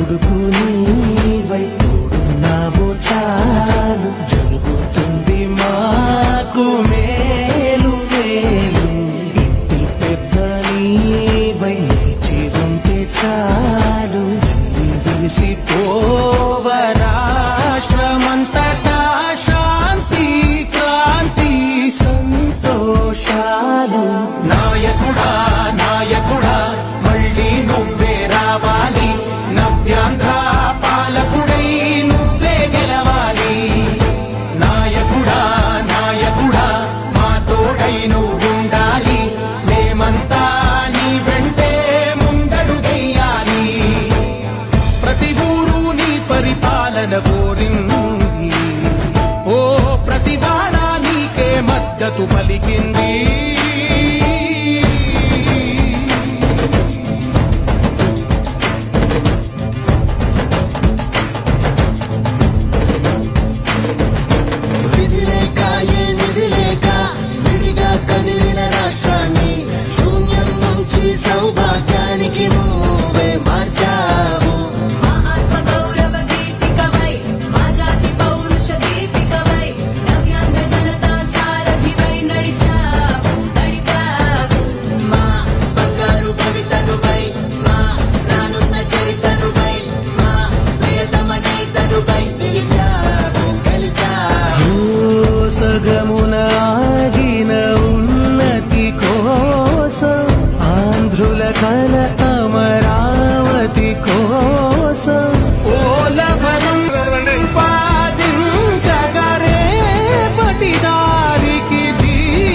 కొడుకు నీవై తోడున్నావు చాలు జరుగుతుంది మాకు మేలు మేలు ఇంటి పెద్ద నీవై జీవంతే చాలు వెలిసిపోవ రాష్ట్రమంతటా శాంతి క్రాంతి సంతోషాలు నాయకుడా నాయకుడా మళ్ళీ నువ్వే రావాలి నవ్యాంధ్ర పాలకుడై నువ్వే గెలవాలి నాయకుడా నాయకుడా మా తోడై నువ్వుండాలి మేమంతా నీ వెంటే ముందడుగెయ్యాలి ప్రతి ఊరు నీ పరిపాలన కోరింది ఓ ప్రతివాడ నీకే మద్దతు పలికింది